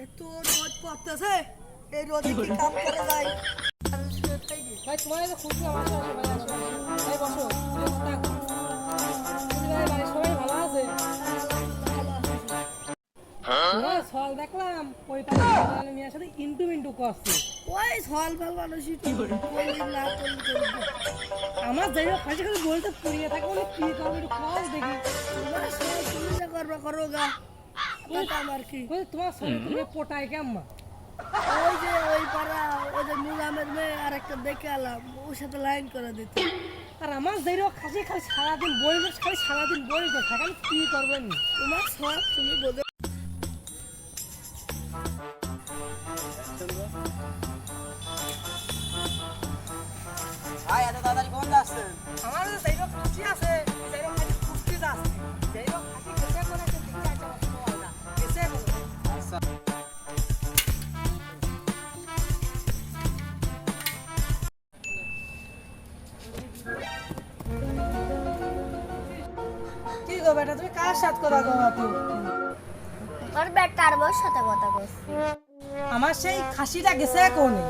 এত রোদ পড়তেছে, এই রোদে কি কাম করে যায়? ভাই তোমার তো খুশি আমার সাথে ভাই আসো ভাই বসো ভাই ভাই সবাই ভালো আছে তোমার সল দেখলাম ওই পাশে নিয়ে সাথে ইন্টু করছে ওই সল ভাল মানুষই কি করে না করলে আমার যাই হোক খালি খালি বলতে পুড়িয়ে থাকে বলে কি করবে একটু ক্লাস দেখি তোমার সল তুমি যা করবা করো গা, আমার কি বলছি তোমার সঙ্গে তুমি পোটায় কেমন ওই যে ওই পাড়া ওই যে মুলামের মেয়ে আর একটা দেখে এলাম, ওর সাথে লাইন করে দিতে। আর আমার যাই হোক খালি খালি সারাদিন বলবে খালি সারাদিন বলবে থাকে আমি কি করবেন তোমার সব তুমি বোঝো। ভাই এত তাড়াতাড়ি কোন যাচ্ছেন? আমার যাই হোক খুশি আছে যাই হোক খালি খুশি আছে যাই হোক খালি কেসে করে একটা দিকে আছে ওটা কেসে করে আচ্ছা কি গো বেটা তুমি কার সাথে কথা কও তুই ওর বেটার বউর সাথে কথা কইছি। আমার সেই খাসিটা গেছে কোনে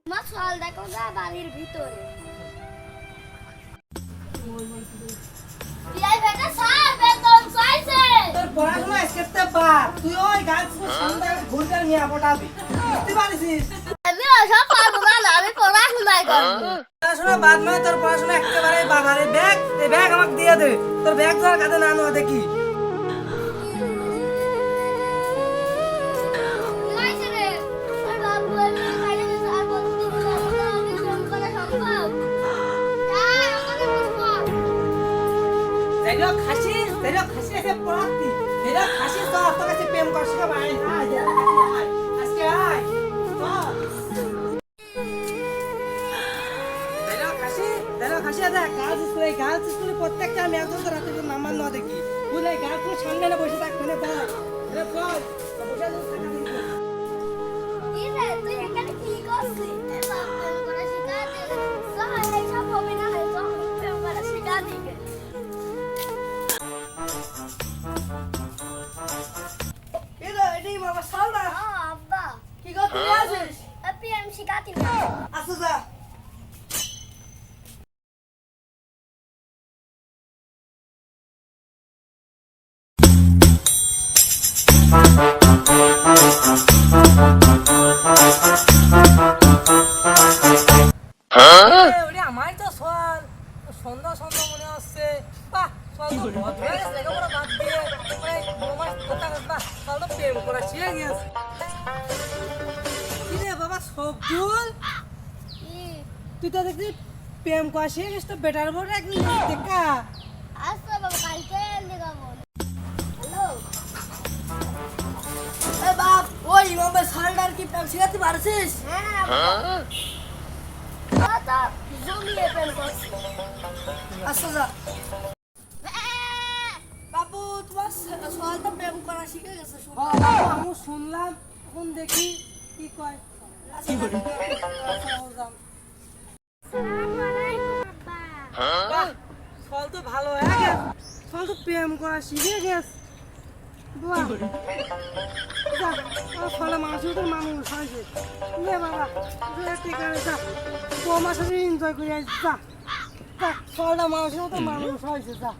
তোমার সল দেখো যা বাড়ির ভিতরে। বিয়াই বেটা স্যার বেতন চাইছে। তোর পড়াশোনা স্কেপতে পার তুই ওই গাছ সন্ধ্যা ঘুরতে নিয়ে পটাবি বুঝতে পারিস আমি ওসব পারবো না, আমি পড়াশোনাই করবো। পড়াশোনা বাদ নয় তোর পড়াশোনা একেবারে বাবারে ব্যাগ এই ব্যাগ আমাকে দিয়ে দে তোর ব্যাগ তোর কাঁধে না আনো দেখি কি হয়েছে রে? আর বাবু এমনি খাইলে গেছে আর বলতে দিবি না, আমি ফোন করা সম্ভব? যাই, ওখানে বসবো। দেখো খাসি এসে পড়াতি এরা খাসি তো তোর কাছে প্রেম করছিস ভাই আজকে আয় খাসি আছে গার্লস স্কুলে প্রত্যেকটা আমি একদম তো রাতে নাম্বার না দেখি বুঝলে গার্লস স্কুলের সামনে না বসে থাক মানে বল আরে বল বসে কি রে, তুই এখানে কি করছিস? এ বাপ প্রেম করা শিখা দে। সব এইসব হবে না, সব প্রেম করা শিখা দিবে। কি রে, এটাই বাবা সল না? আব্বা, কি গো তুই আছিস? প্রেম শিখাতি না। আসো যা। আমার তো সল সন্ধ্যা সন্ধ্যা মনে হচ্ছে বাহ সল তো ভদ্র হয়ে গেছে লেখাপড়া বাদ দিয়ে রোমান্স কথা বাহ সল তো প্রেম করা শিখে গেছে কি রে বাবা সবজুল কি? তুই তো দেখছি প্রেম করা শিখে গেছিস তো বেটার বড় একদিন দেখা আচ্ছা বাবা, কালকে লেখাবো। হ্যালো, এ বাপ, ওই ইমামের সলটার কি প্রেম শিখাতে পারছিস? হ্যাঁ তো জমিয়ে প্রেম করছি। আসো যা। বাবু তোমার সল তো প্রেম করা শিখে গেছে আমি শুনলাম এখন দেখি কি কয় বাহ ফল তো ভালো হয়ে গেছে ফল তো প্রেম করা শিখে গেছে বাহ ফলে মানুষ তো মানুষ হয়েছে নে বাবা ঠিক আছে যা তোমার সাথে এনজয় করে আসি যা ফলটা মানুষের মতো মানুষ হয়েছে যা